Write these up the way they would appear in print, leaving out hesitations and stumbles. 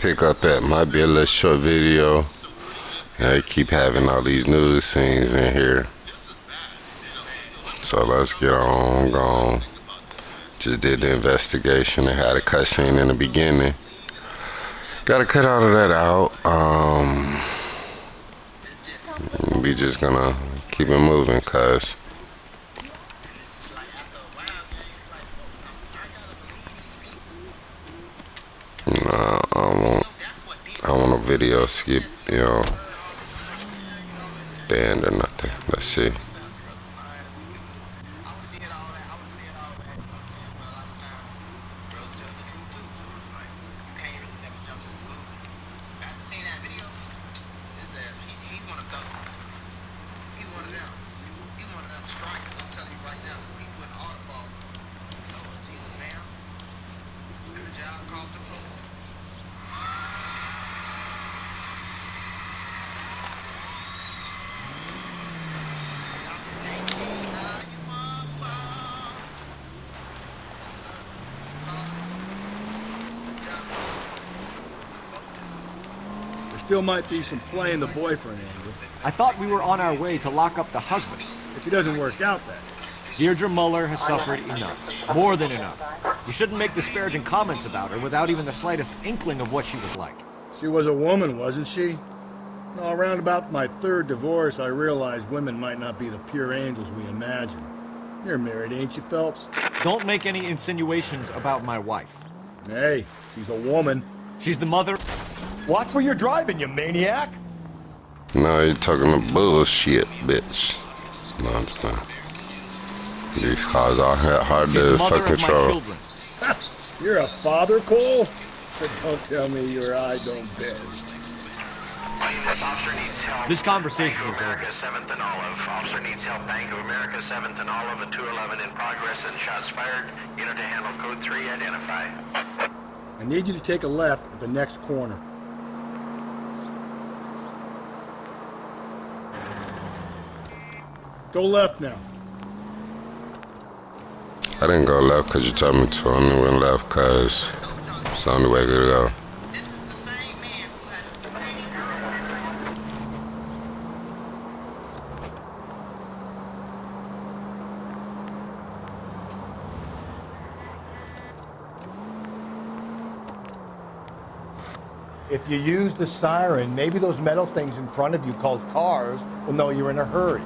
pick up at might be a little short video. I keep having all these news scenes in here. So let's get on going. Just did the investigation and had a cutscene in the beginning. Gotta cut all of that out. We just gonna keep it moving, cuz I want a video skip, the end or nothing. Let's see. Still might be some playing the boyfriend angle. I thought we were on our way to lock up the husband. If it doesn't work out, that Deirdre Muller has suffered enough. More than enough. You shouldn't make disparaging comments about her without even the slightest inkling of what she was like. She was a woman, wasn't she? No, around about my third divorce, I realized women might not be the pure angels we imagine. You're married, ain't you, Phelps? Don't make any insinuations about my wife. Hey, she's a woman. She's the mother... Watch where you're driving, you maniac! No, you're talking to bullshit, bitch. No, I'm just not. These cars are hard She's to the mother fucking of my control. children. You're a father, Cole? But don't tell me your eye don't bend. This conversation is over. 7th and Olive. Officer needs help. Bank of America, 7th and Olive, at 211 in progress and shots fired. Unit to handle code 3, identify. I need you to take a left at the next corner. Go left now. I didn't go left because you told me to. I only went left because it's the only way to go. If you use the siren, maybe those metal things in front of you called cars will know you're in a hurry.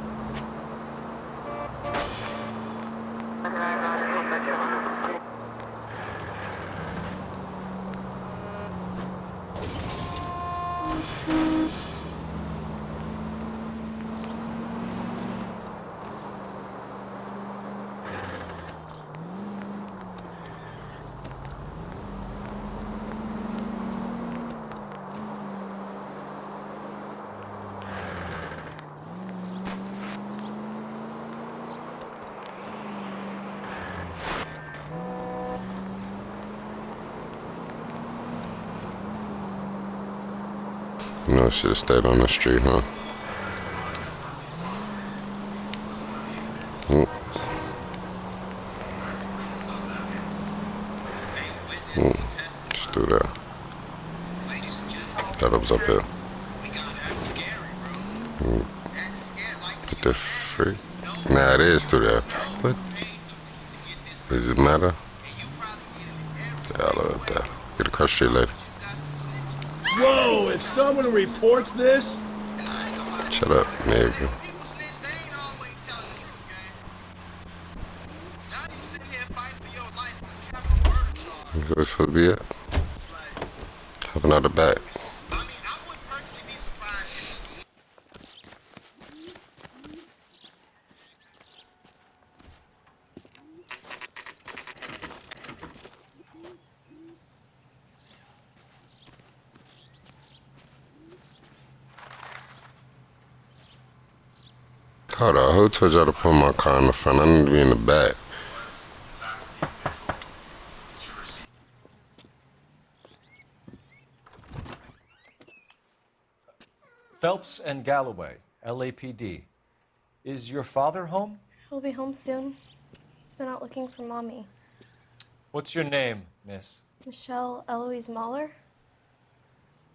You know, I should have stayed on the street, huh? Just do that. Thought it was up here. Get the freak. Nah, it is through there. What? Does it matter? Yeah, I love that. Get across the street, lady. Whoa, if someone reports this... Shut up, nigga. Where we supposed to be at? Hopping out the back. Hold on, who told y'all to put my car in the front? I need to be in the back. Phelps and Galloway, LAPD. Is your father home? He'll be home soon. He's been out looking for Mommy. What's your name, miss? Michelle Eloise Mahler.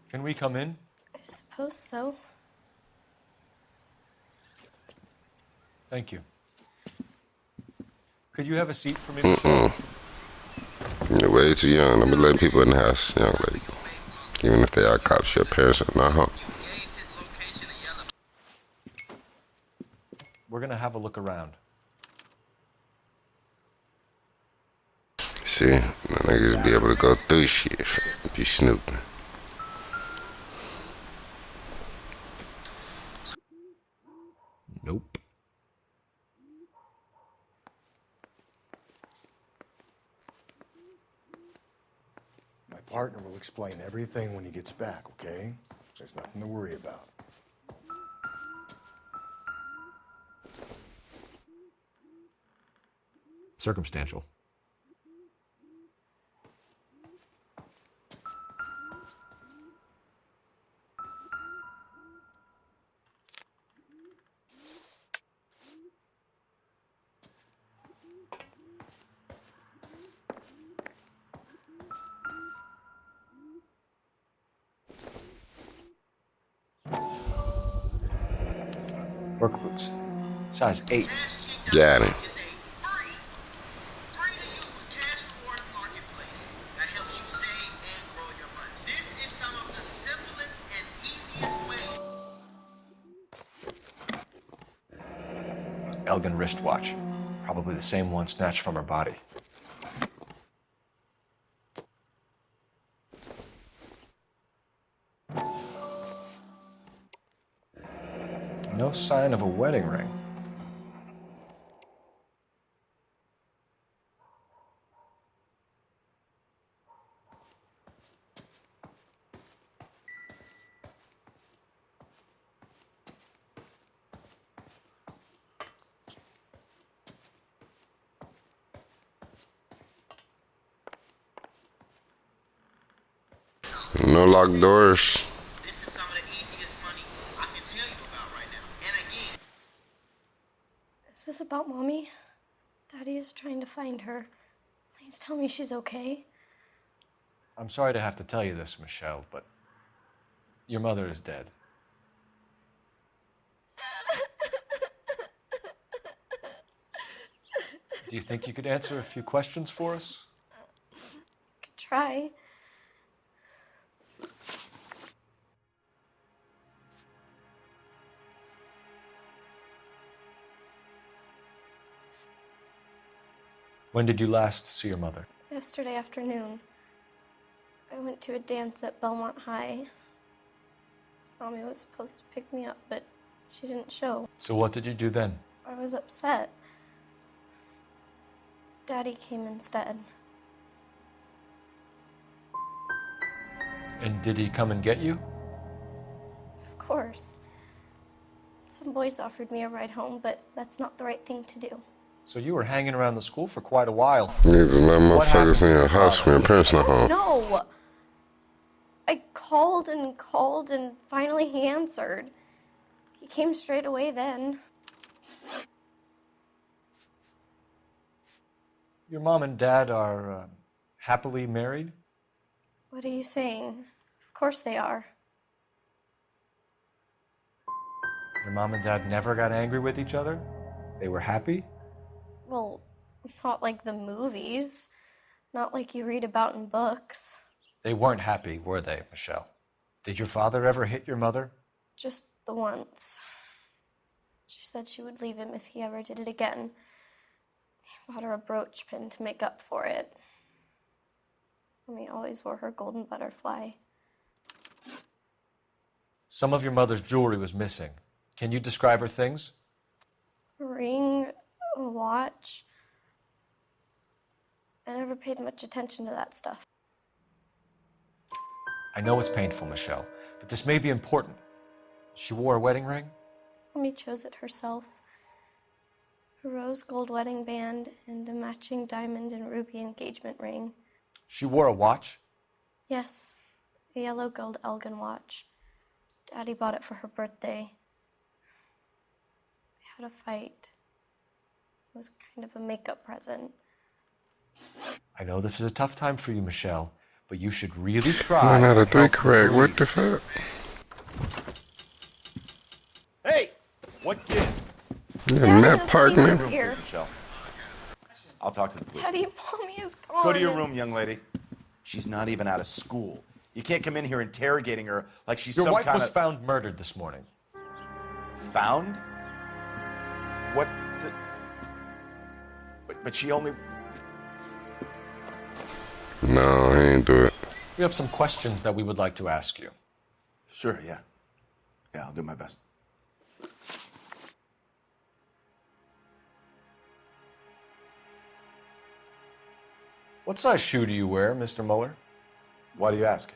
Can we come in? I suppose so. Thank you. Could you have a seat for me, Michelle? You're way too young. Don't be letting people in the house, young lady. Even if they are cops, your parents are not home. We're gonna have a look around. See, the niggas be able to go through shit. Be snooping. Nope. My partner will explain everything when he gets back, okay? There's nothing to worry about. Circumstantial. Work boots. Size 8. Got him. Elgin wristwatch. Probably the same one snatched from her body. No sign of a wedding ring. No locked doors. Is this about Mommy? Daddy is trying to find her. Please tell me she's okay. I'm sorry to have to tell you this, Michelle, but your mother is dead. Do you think you could answer a few questions for us? Could try. When did you last see your mother? Yesterday afternoon, I went to a dance at Belmont High. Mommy was supposed to pick me up, but she didn't show. So what did you do then? I was upset. Daddy came instead. And did he come and get you? Of course. Some boys offered me a ride home, but that's not the right thing to do. So you were hanging around the school for quite a while. Niggas let What happened motherfuckers to in your your house father? when your parents not home. No! I called and finally he answered. He came straight away then. Your mom and dad are happily married? What are you saying? Of course they are. Your mom and dad never got angry with each other? They were happy? Well, not like the movies. Not like you read about in books. They weren't happy, were they, Michelle? Did your father ever hit your mother? Just the once. She said she would leave him if he ever did it again. He bought her a brooch pin to make up for it. Mommy always wore her golden butterfly. Some of your mother's jewelry was missing. Can you describe her things? A ring, a watch. I never paid much attention to that stuff. I know it's painful, Michelle, but this may be important. She wore a wedding ring? Mommy chose it herself. A rose gold wedding band and a matching diamond and ruby engagement ring. She wore a watch? Yes, a yellow gold Elgin watch. Daddy bought it for her birthday. They had a fight. It was kind of a makeup present. I know this is a tough time for you, Michelle, but you should really try. 9 out to of 3 help the correct. What the police. fuck? Hey, what gives? Yeah, Daddy, Matt the police are Parkman. here. Michelle. I'll talk to the police. Daddy, Mommy is gone. Go to your room, young lady. She's not even out of school. You can't come in here interrogating her like she's Your some wife kind was of... found murdered this morning. Found? What the... But she only... No, he ain't do it. We have some questions that we would like to ask you. Sure, yeah. Yeah, I'll do my best. What size shoe do you wear, Mr. Mueller? Why do you ask?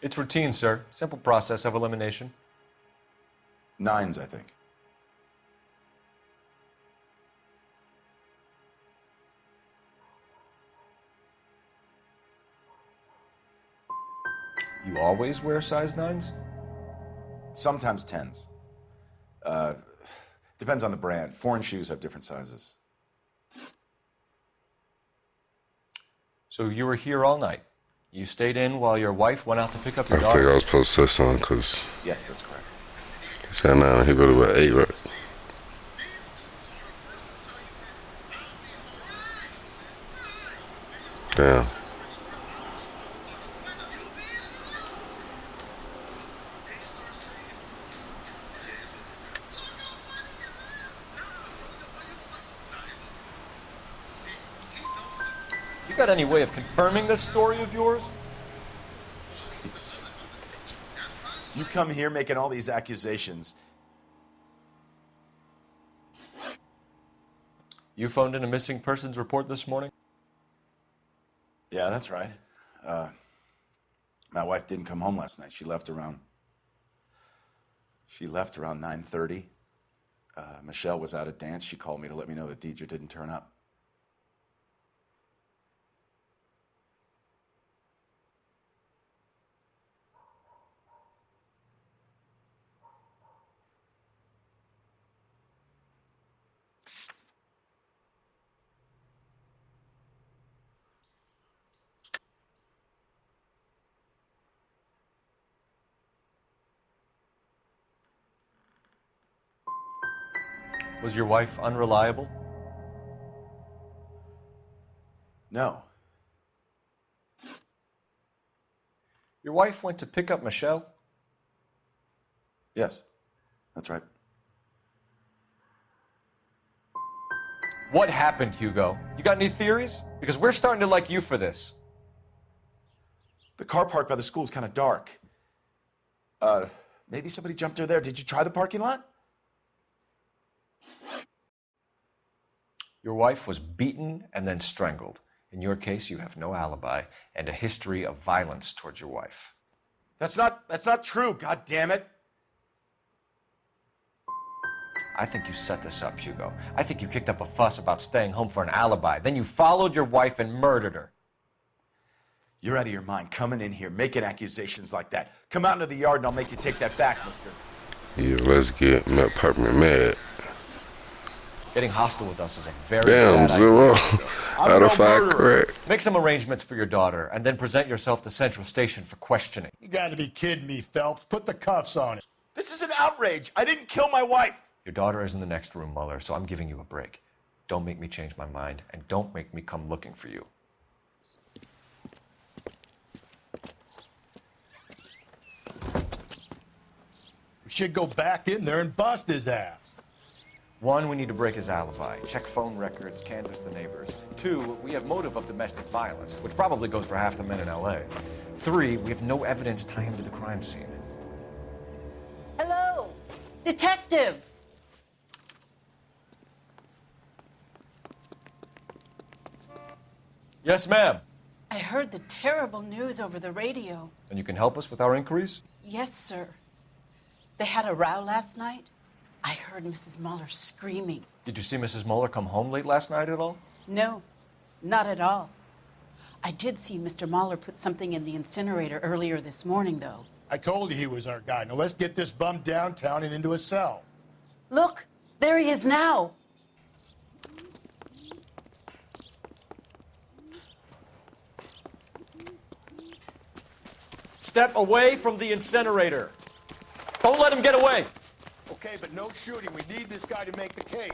It's routine, sir. Simple process of elimination. 9s, I think. You always wear size 9s? Sometimes 10s. Depends on the brand. Foreign shoes have different sizes. So you were here all night. You stayed in while your wife went out to pick up I your think I daughter? was supposed to say something because Yes, that's correct. he said 9, he really was 8, right? Damn. You got any way of confirming this story of yours? You come here making all these accusations. You phoned in a missing persons report this morning? Yeah, that's right. My wife didn't come home last night. She left around 9:30. Michelle was out at dance. She called me to let me know that Deidre didn't turn up. Was your wife unreliable? No. Your wife went to pick up Michelle? Yes, that's right. What happened, Hugo? You got any theories? Because we're starting to like you for this. The car park by the school is kind of dark. Maybe somebody jumped her there. Did you try the parking lot? Your wife was beaten and then strangled. In your case, you have no alibi and a history of violence towards your wife. That's not true, God damn it. I think you set this up, Hugo. I think you kicked up a fuss about staying home for an alibi. Then you followed your wife and murdered her. You're out of your mind coming in here making accusations like that. Come out into the yard and I'll make you take that back, mister. Yeah, let's get Matt Parkman mad. Getting hostile with us is a very Damn, bad idea. 0 I'm out no of 5 murderer. correct. Make some arrangements for your daughter and then present yourself to Central Station for questioning. You gotta be kidding me, Phelps. Put the cuffs on it. This is an outrage. I didn't kill my wife. Your daughter is in the next room, Mueller, so I'm giving you a break. Don't make me change my mind, and don't make me come looking for you. We should go back in there and bust his ass. 1, we need to break his alibi. Check phone records, canvass the neighbors. 2, we have motive of domestic violence, which probably goes for half the men in L.A. 3, we have no evidence tying him to the crime scene. Hello, detective. Yes, ma'am. I heard the terrible news over the radio. And you can help us with our inquiries? Yes, sir. They had a row last night. I heard Mrs. Mueller screaming. Did you see Mrs. Mueller come home late last night at all? No, not at all. I did see Mr. Mueller put something in the incinerator earlier this morning, though. I told you he was our guy. Now let's get this bum downtown and into a cell. Look, there he is now. Step away from the incinerator. Don't let him get away. Okay, but no shooting. We need this guy to make the case.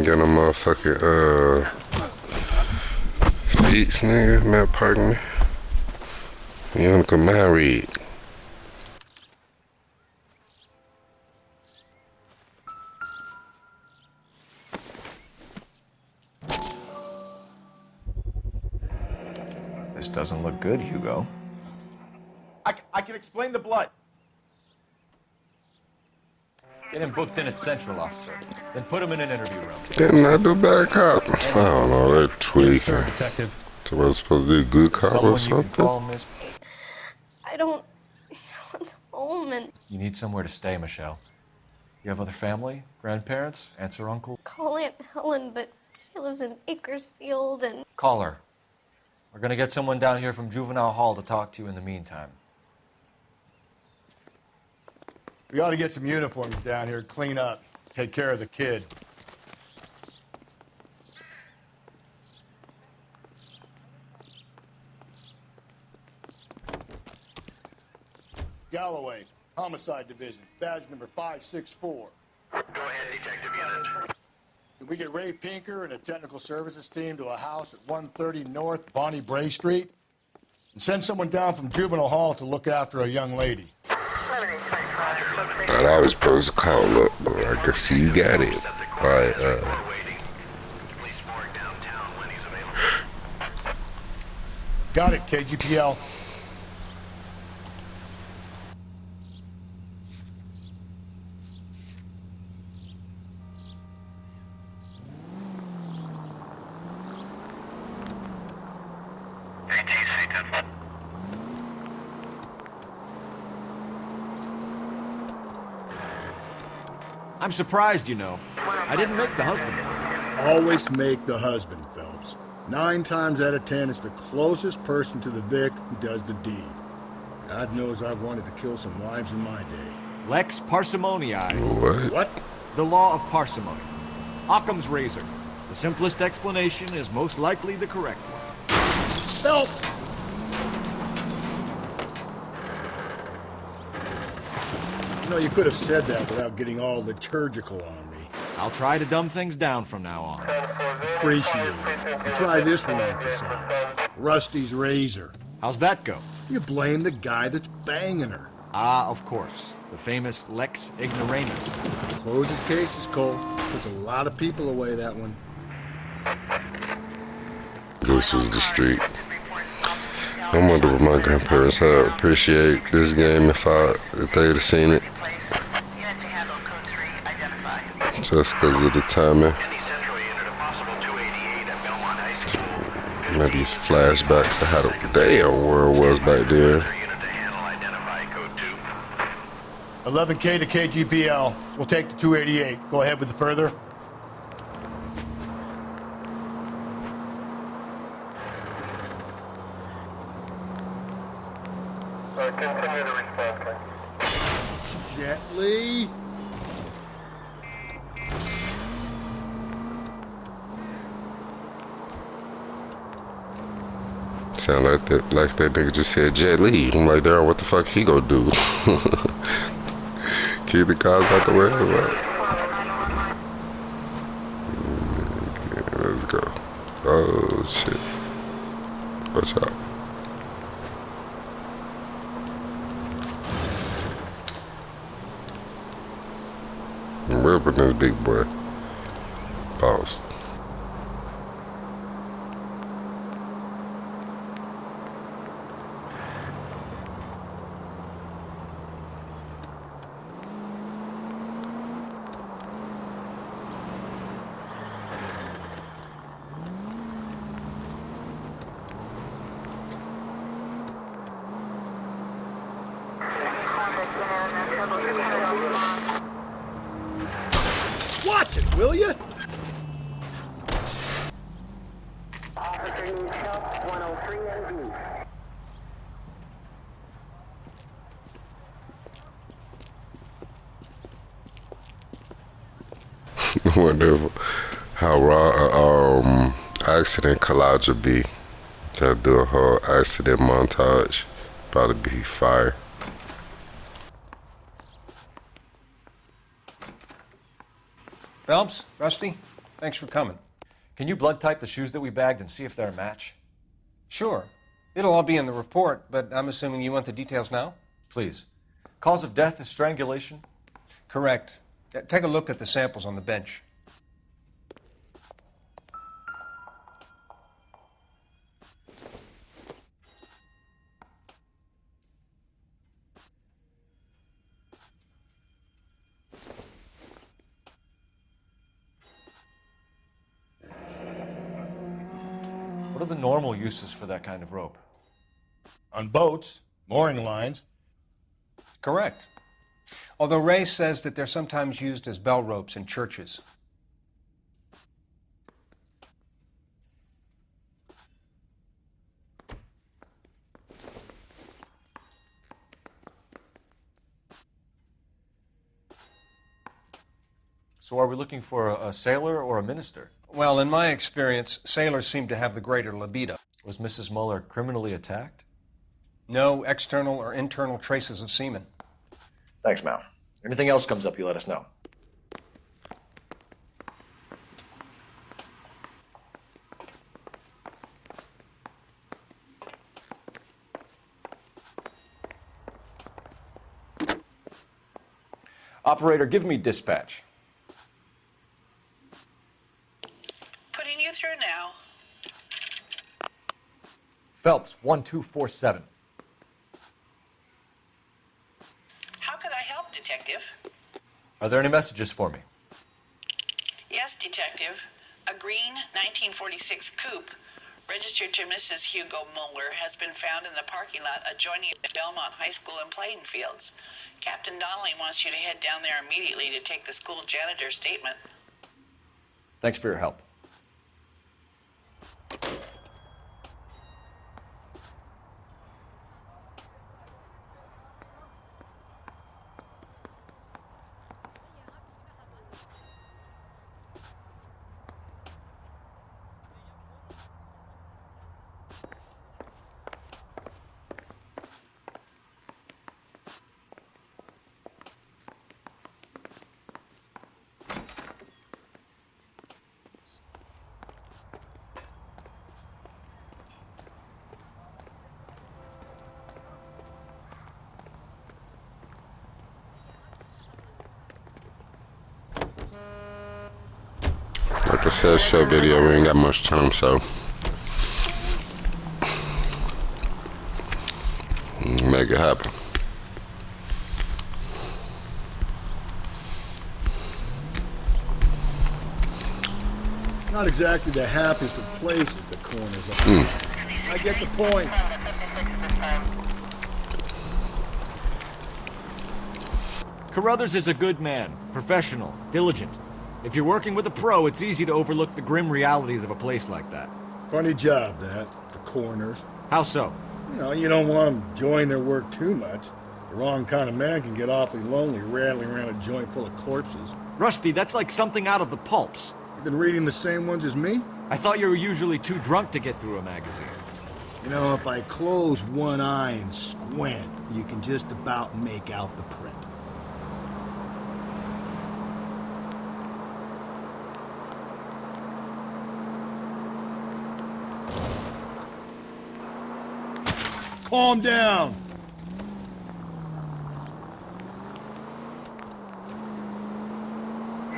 Got a motherfucking, seats, nigga. Matt Parkman. You Uncle married. This doesn't look good, Hugo. I can explain the blood. Get him booked in at Central, officer. Then put him in an interview room. Didn't I do bad cop? I don't know, they're tweaking. Yes, sir, detective. So I was supposed to do good cop or Someone you can something? call, miss. I don't want home and You need somewhere to stay, Michelle. You have other family? Grandparents? Aunts or uncle? call Aunt Helen, but she lives in Bakersfield and Call her. We're gonna get someone down here from Juvenile Hall to talk to you in the meantime. We ought to get some uniforms down here, clean up, take care of the kid. Galloway, Homicide Division, badge number 564. Go ahead, Detective Unit. Can we get Ray Pinker and a technical services team to a house at 130 North Bonnie Bray Street? And send someone down from Juvenile Hall to look after a young lady. Thought I was supposed to call up, but I guess you got it. Alright, Got it, KGPL. I'm surprised, you know. I didn't make the husband. Always make the husband, Phelps. 9 times out of 10, it's the closest person to the Vic who does the deed. God knows I've wanted to kill some wives in my day. Lex parsimoniae. what? What? The law of parsimony. Occam's razor. The simplest explanation is most likely the correct one. Phelps! You know, you could have said that without getting all liturgical on me. I'll try to dumb things down from now on. Appreciate it. And try this one on for size. Rusty's razor. How's that go? You blame the guy that's banging her. Ah, of course. The famous Lex Ignoramus. Closes cases, Cole. Puts a lot of people away, that one. This was the street. I wonder what my grandparents had appreciate this game if they'd have seen it. Just because of the timing. Maybe it's flashbacks of how the damn world was back there. 11K to KGPL. We'll take the 288. Go ahead with the further. Continue the response. Gently. Sound like that nigga just said Jet Li. I'm like, damn, what the fuck he gonna do? Keep the cars out the way or what? Yeah, let's go. Oh shit. Watch out. I'm ripping this big boy. Pause. Watch it, will you? Officer needs help, 103 ND. Wonder how raw accident collage would be. They'll do a whole accident montage. Probably be fire. Phelps, Rusty, thanks for coming. Can you blood type the shoes that we bagged and see if they're a match? Sure. It'll all be in the report, but I'm assuming you want the details now? Please. Cause of death is strangulation? Correct. Take a look at the samples on the bench. What are the normal uses for that kind of rope? On boats, mooring lines. Correct. Although Ray says that they're sometimes used as bell ropes in churches. So are we looking for a sailor or a minister? Well, in my experience, sailors seem to have the greater libido. Was Mrs. Muller criminally attacked? No external or internal traces of semen. Thanks, Mal. Anything else comes up, you let us know. Operator, give me dispatch. Putting you through now. Phelps, 1247. How could I help, Detective? Are there any messages for me? Yes, Detective. A green 1946 coupe, registered to Mrs. Hugo Muller, has been found in the parking lot adjoining Belmont High School in playing fields. Captain Donnelly wants you to head down there immediately to take the school janitor's statement. Thanks for your help. Like I said, show video, we ain't got much time, so make it happen. Not exactly the happiest of places, the corners are. I get the point. Carruthers is a good man, professional, diligent. If you're working with a pro, it's easy to overlook the grim realities of a place like that. Funny job, that. The corners. How so? You don't want them enjoying their work too much. The wrong kind of man can get awfully lonely rattling around a joint full of corpses. Rusty, that's like something out of the pulps. You've been reading the same ones as me? I thought you were usually too drunk to get through a magazine. If I close one eye and squint, you can just about make out the print. Calm down.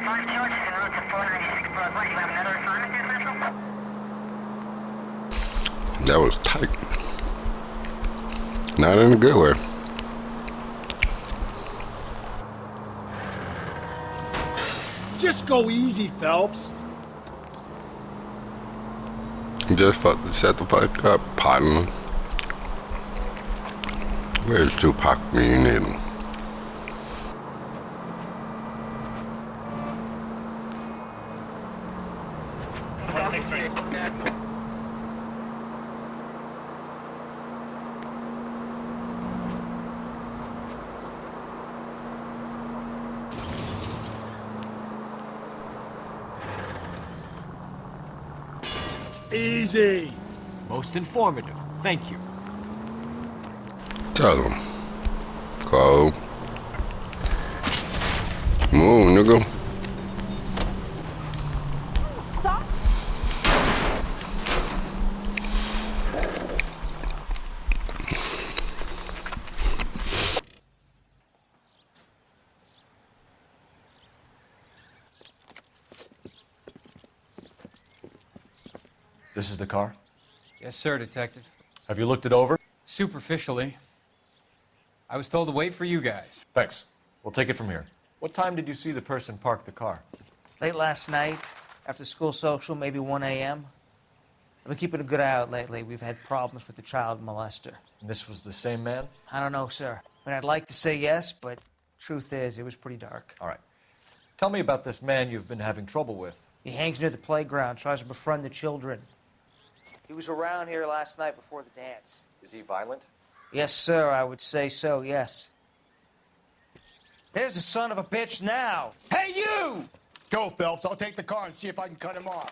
Mark George is en route to 496 Broadway. You have another assignment here, Central? That was tight. Not in a good way. Just go easy, Phelps. Just shut the fuck up, partner. Where's Tupac when you need him? Easy. Most informative. Thank you. Tell him. Call. Move, nigga. Stop. This is the car? Yes, sir, Detective. Have you looked it over? Superficially. I was told to wait for you guys. Thanks. We'll take it from here. What time did you see the person park the car? Late last night, after school social, maybe 1 a.m. I've been keeping a good eye out lately. We've had problems with the child molester. And this was the same man? I don't know, sir. I mean, I'd like to say yes, but truth is, it was pretty dark. All right. Tell me about this man you've been having trouble with. He hangs near the playground, tries to befriend the children. He was around here last night before the dance. Is he violent? Yes, sir, I would say so, yes. There's the son of a bitch now. Hey, you! Go, Phelps. I'll take the car and see if I can cut him off.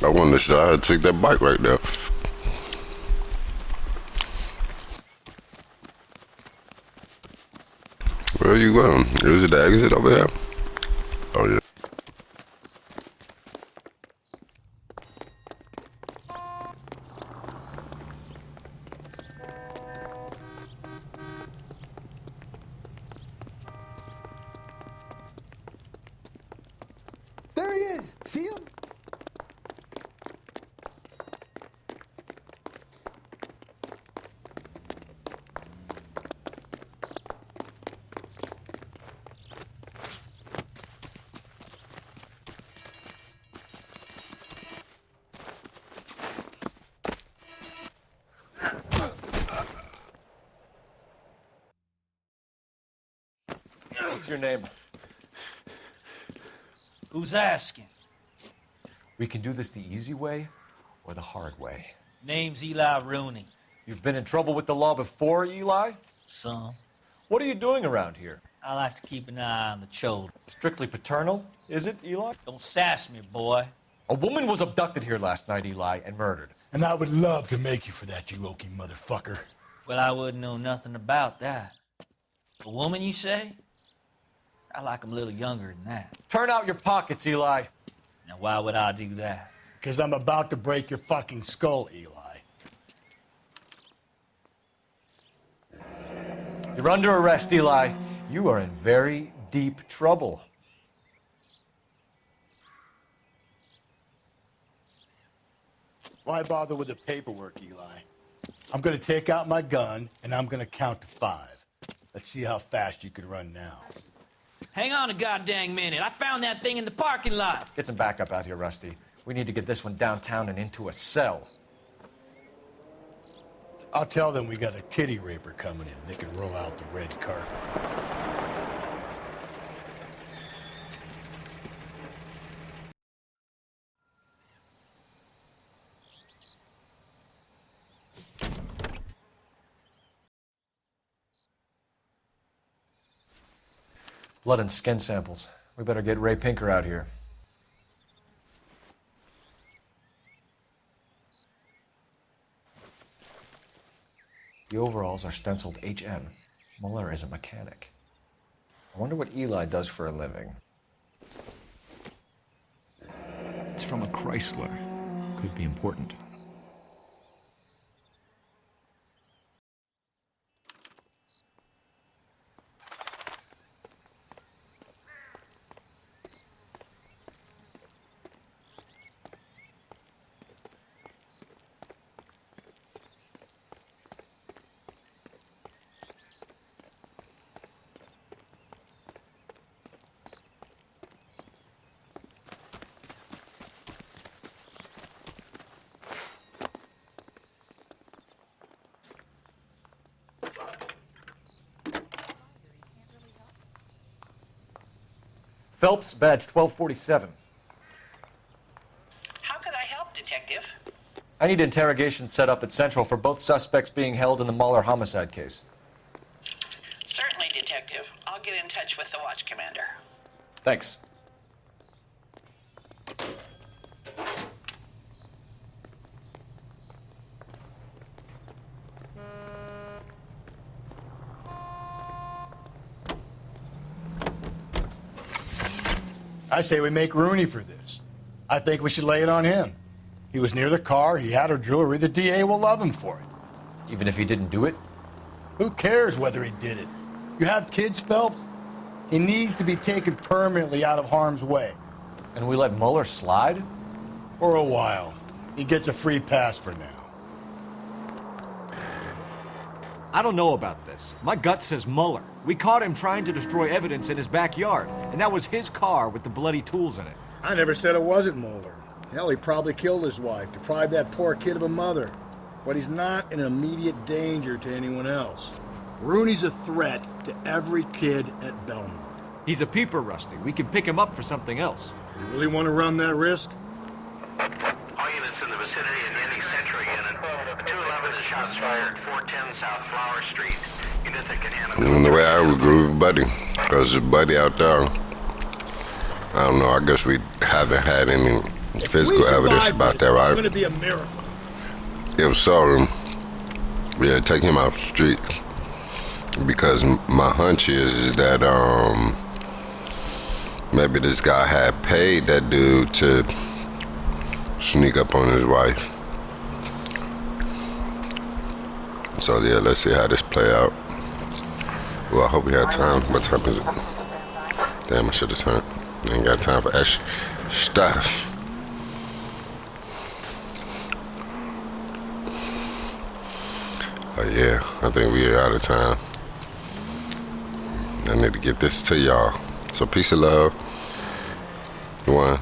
I wanted to show how to take that bike right there. Where are you going? Is it the exit over there? Oh, yeah. There he is. See him? What's your name? Who's asking? We can do this the easy way or the hard way. Name's Eli Rooney. You've been in trouble with the law before, Eli? Some. What are you doing around here? I like to keep an eye on the children. Strictly paternal, is it, Eli? Don't sass me, boy. A woman was abducted here last night, Eli, and murdered. And I would love to make you for that, you oaky motherfucker. Well, I wouldn't know nothing about that. A woman, you say? I like 'em a little younger than that. Turn out your pockets, Eli. Now, why would I do that? Because I'm about to break your fucking skull, Eli. You're under arrest, Eli. You are in very deep trouble. Why bother with the paperwork, Eli? I'm gonna take out my gun, and I'm gonna count to 5. Let's see how fast you can run now. Hang on a goddamn minute. I found that thing in the parking lot. Get some backup out here, Rusty. We need to get this one downtown and into a cell. I'll tell them we got a kitty raper coming in. They can roll out the red carpet. Blood and skin samples. We better get Ray Pinker out here. The overalls are stenciled HM. Muller is a mechanic. I wonder what Eli does for a living. It's from a Chrysler. Could be important. Phelps, badge 1247. How could I help, Detective? I need interrogation set up at Central for both suspects being held in the Muller homicide case. Certainly, Detective. I'll get in touch with the watch commander. Thanks. I say we make Rooney for this. I think we should lay it on him. He was near the car, he had her jewelry, the DA will love him for it. Even if he didn't do it? Who cares whether he did it? You have kids, Phelps? He needs to be taken permanently out of harm's way. And we let Muller slide? For a while. He gets a free pass for now. I don't know about this. My gut says Muller. We caught him trying to destroy evidence in his backyard, and that was his car with the bloody tools in it. I never said it wasn't Muller. Hell, he probably killed his wife, deprived that poor kid of a mother. But he's not an immediate danger to anyone else. Rooney's a threat to every kid at Belmont. He's a peeper, Rusty. We can pick him up for something else. You really want to run that risk? All units in the vicinity in any Central unit. 211 is shots fired, 410 South Flower Street. Units that can handle... And the way I would agree with Buddy, because the Buddy out there, I don't know, I guess we haven't had any physical evidence about that, right? It's going to be a miracle. If so, yeah, take him off the street. Because my hunch is that maybe this guy had paid that dude to sneak up on his wife. So yeah, let's see how this play out. Well, I hope we have time. What time is it? Damn, I should have turned. I ain't got time for extra stuff. Oh yeah, I think we are out of time. I need to get this to y'all. So peace and love. One.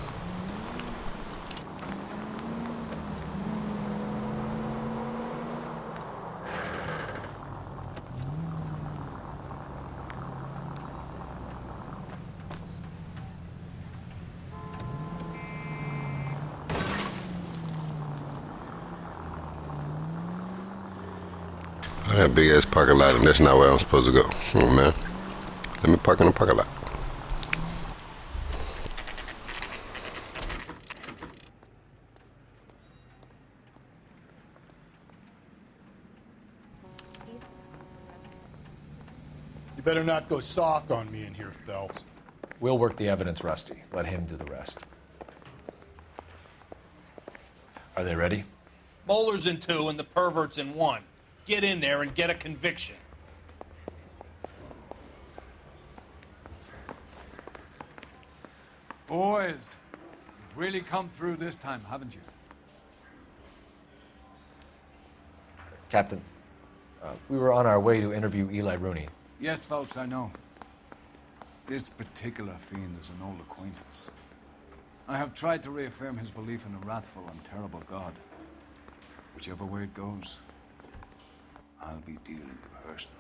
Oh, that big ass parking lot, and that's not where I'm supposed to go. Come on, man. Let me park in the parking lot. You better not go soft on me in here, Phelps. We'll work the evidence, Rusty. Let him do the rest. Are they ready? Bowler's in 2 and the pervert's in 1. Get in there and get a conviction. Boys, you've really come through this time, haven't you? Captain, we were on our way to interview Eli Rooney. Yes, Phelps, I know. This particular fiend is an old acquaintance. I have tried to reaffirm his belief in a wrathful and terrible God. Whichever way it goes, I'll be dealing personally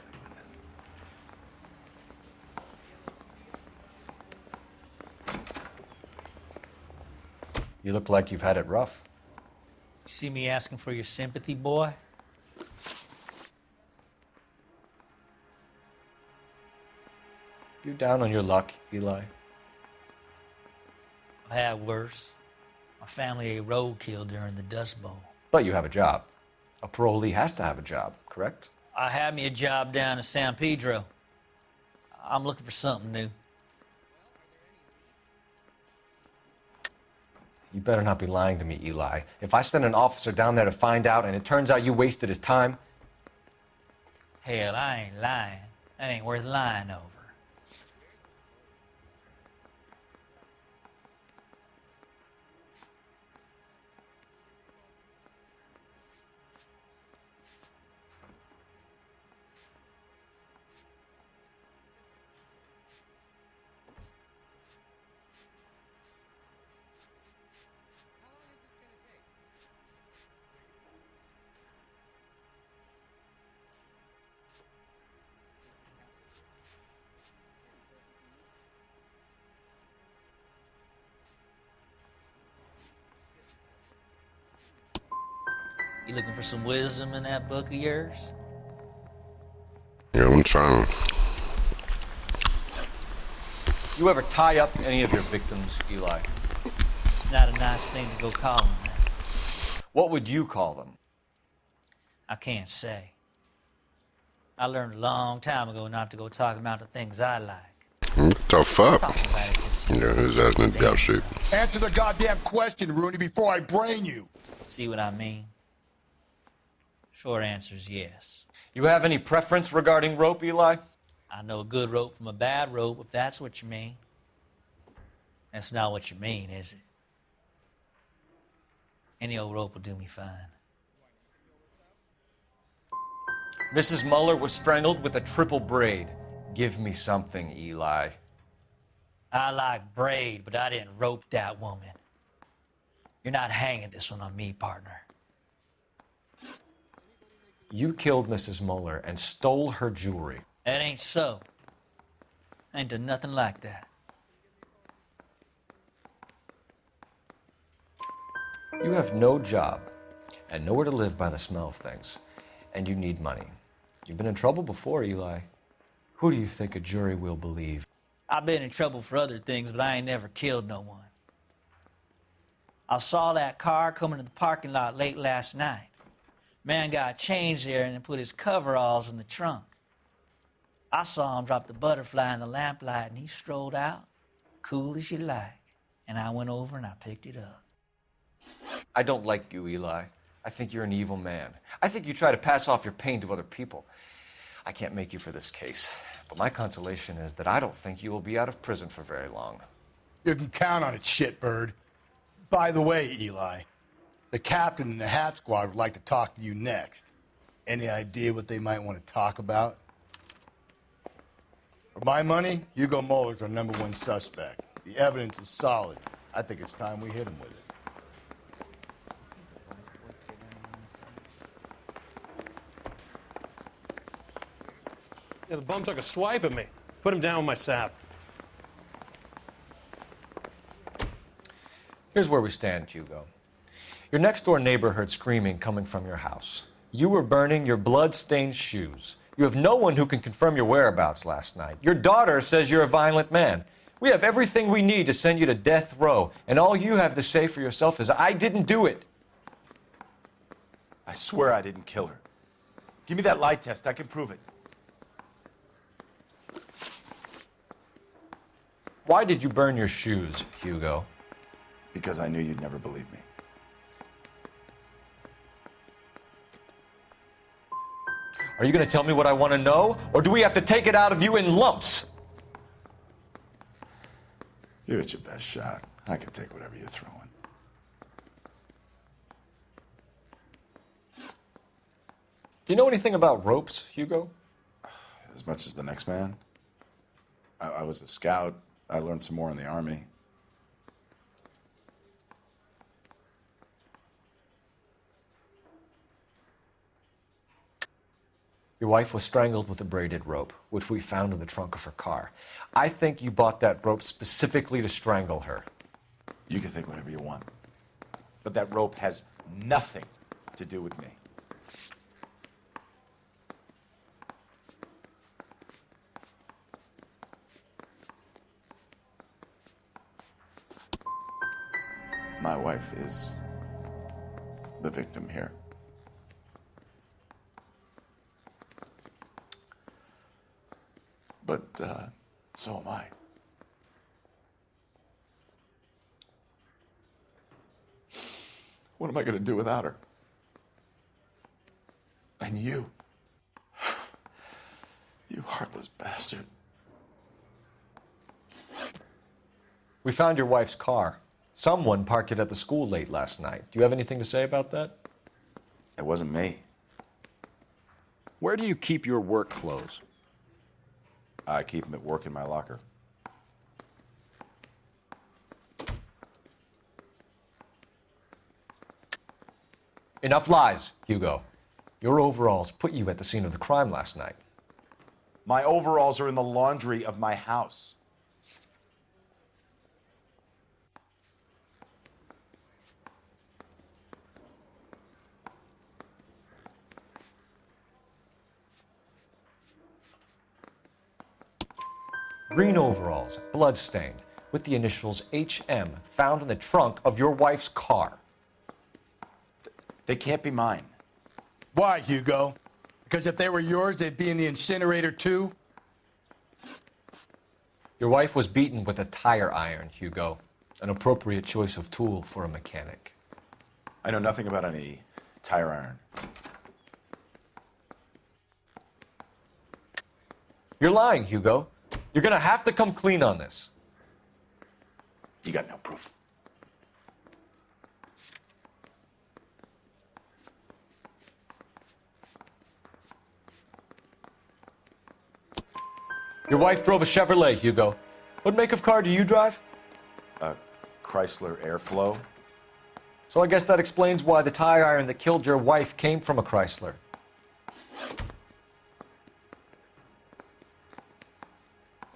with him. You look like you've had it rough. You see me asking for your sympathy, boy? You down on your luck, Eli? I had worse. My family ate roadkill during the Dust Bowl. But you have a job. A parolee has to have a job, correct? I had me a job down in San Pedro. I'm looking for something new. You better not be lying to me, Eli. If I send an officer down there to find out and it turns out you wasted his time... Hell, I ain't lying. That ain't worth lying over. You looking for some wisdom in that book of yours? Yeah, I'm trying. You ever tie up any of your victims, Eli? It's not a nice thing to go call them that. What would you call them? I can't say. I learned a long time ago not to go talking about the things I like. Tough up. Talking about it just seems Yeah, to his ass in the damn depth shape. Answer the goddamn question, Rooney, before I brain you. See what I mean? Short answer is yes. You have any preference regarding rope, Eli? I know a good rope from a bad rope, if that's what you mean. That's not what you mean, is it? Any old rope will do me fine. Mrs. Muller was strangled with a triple braid. Give me something, Eli. I like braid, but I didn't rope that woman. You're not hanging this one on me, partner. You killed Mrs. Muller and stole her jewelry. That ain't so. I ain't done nothing like that. You have no job and nowhere to live by the smell of things, and you need money. You've been in trouble before, Eli. Who do you think a jury will believe? I've been in trouble for other things, but I ain't never killed no one. I saw that car coming to the parking lot late last night. Man got changed there and then put his coveralls in the trunk. I saw him drop the butterfly in the lamplight and he strolled out, cool as you like. And I went over and I picked it up. I don't like you, Eli. I think you're an evil man. I think you try to pass off your pain to other people. I can't make you for this case, but my consolation is that I don't think you will be out of prison for very long. You can count on it, shitbird. By the way, Eli, the captain and the Hat Squad would like to talk to you next. Any idea what they might want to talk about? For my money, Hugo Muller's our #1 suspect. The evidence is solid. I think it's time we hit him with it. Yeah, the bum took a swipe at me. Put him down with my sap. Here's where we stand, Hugo. Your next-door neighbor heard screaming coming from your house. You were burning your blood-stained shoes. You have no one who can confirm your whereabouts last night. Your daughter says you're a violent man. We have everything we need to send you to death row, and all you have to say for yourself is, I didn't do it. I swear I didn't kill her. Give me that lie test. I can prove it. Why did you burn your shoes, Hugo? Because I knew you'd never believe me. Are you going to tell me what I want to know, or do we have to take it out of you in lumps? Give it your best shot. I can take whatever you're throwing. Do you know anything about ropes, Hugo? As much as the next man. I was a scout. I learned some more in the Army. Your wife was strangled with a braided rope, which we found in the trunk of her car. I think you bought that rope specifically to strangle her. You can think whatever you want. But that rope has nothing to do with me. My wife is the victim here. But so am I. What am I going to do without her? And you. You heartless bastard. We found your wife's car. Someone parked it at the school late last night. Do you have anything to say about that? It wasn't me. Where do you keep your work clothes? I keep them at work in my locker. Enough lies, Hugo. Your overalls put you at the scene of the crime last night. My overalls are in the laundry of my house. green overalls, bloodstained, with the initials HM found in the trunk of your wife's car. They can't be mine. Why, Hugo? Because if they were yours, they'd be in the incinerator too? Your wife was beaten with a tire iron, Hugo. An appropriate choice of tool for a mechanic. I know nothing about any tire iron. You're lying, Hugo. You're gonna have to come clean on this. You got no proof. Your wife drove a Chevrolet, Hugo. What make of car do you drive? A Chrysler Airflow. So I guess that explains why the tire iron that killed your wife came from a Chrysler.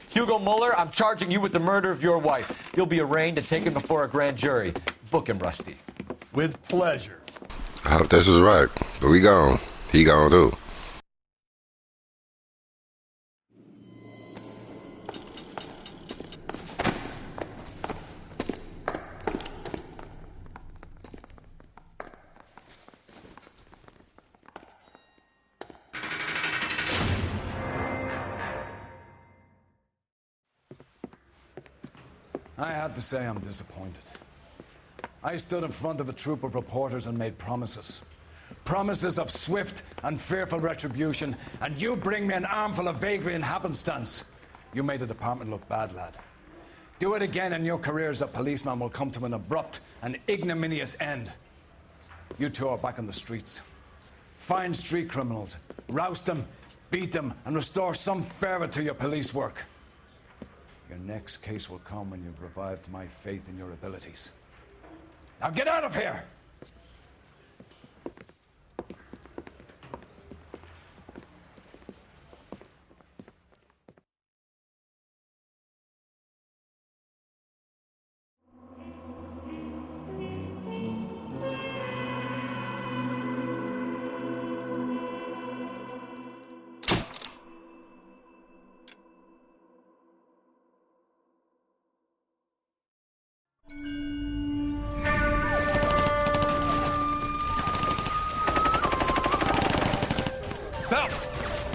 Hugo Mueller, I'm charging you with the murder of your wife. You'll be arraigned and taken before a grand jury. Book him, Rusty. With pleasure. I hope this is right. But we gone. He gone too. I have to say I'm disappointed. I stood in front of a troop of reporters and made promises. Promises of swift and fearful retribution, and you bring me an armful of vagary and happenstance. You made the department look bad, lad. Do it again and your career as a policeman will come to an abrupt and ignominious end. You two are back on the streets. Find street criminals, roust them, beat them, and restore some fervor to your police work. Your next case will come when you've revived my faith in your abilities. Now get out of here!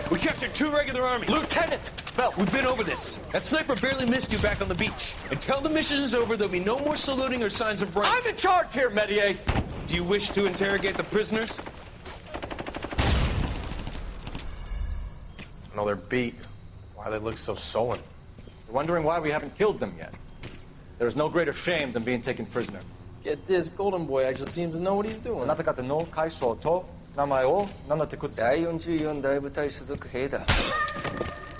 We captured 2 regular armies. Lieutenant! Bell, we've been over this. That sniper barely missed you back on the beach. Until the mission is over, there'll be no more saluting or signs of rank. I'm in charge here, Medier! Do you wish to interrogate the prisoners? No, they're beat. Why they look so sullen. They're wondering why we haven't killed them yet. There's no greater shame than being taken prisoner. Get this, Golden Boy actually seems to know what he's doing. あなた方の階層と名前を名乗ってください。第44大部隊所属兵だ。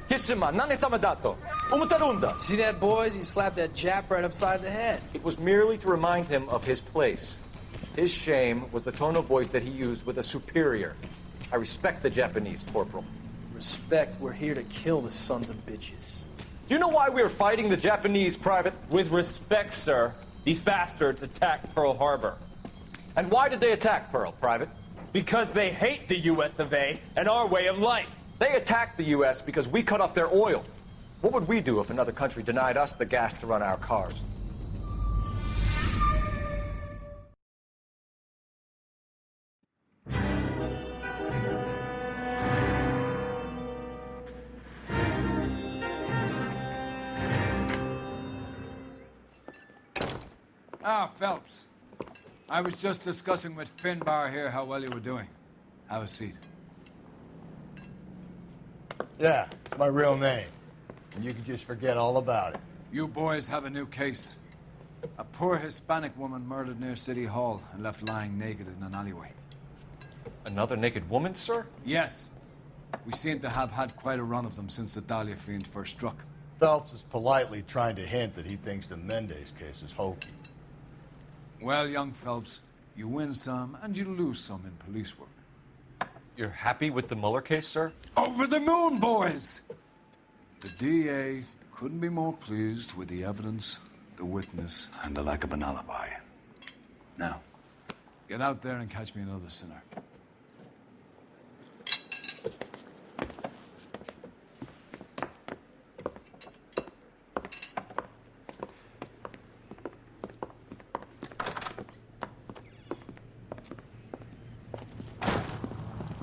キスマ、何様だと思ってるんだ。 See that, boys? He slapped that Jap right upside the head. It was merely to remind him of his place. His shame was the tone of voice that he used with a superior. I respect the Japanese, Corporal. Respect, we're here to kill the sons of bitches. Do you know why we are fighting the Japanese, Private? With respect, sir, these bastards attacked Pearl Harbor. And why did they attack Pearl, Private? Because they hate the US of A and our way of life. They attacked the US because we cut off their oil. What would we do if another country denied us the gas to run our cars? Ah, Phelps. I was just discussing with Finbar here how well you were doing. Have a seat. Yeah, it's my real name. And you can just forget all about it. You boys have a new case. A poor Hispanic woman murdered near City Hall and left lying naked in an alleyway. Another naked woman, sir? Yes. We seem to have had quite a run of them since the Dahlia fiend first struck. Phelps is politely trying to hint that he thinks the Mendez case is hokey. Well, young Phelps, you win some and you lose some in police work. You're happy with the Mueller case, sir? Over the moon, boys! The DA couldn't be more pleased with the evidence, the witness, and the lack of an alibi. Now, get out there and catch me another sinner.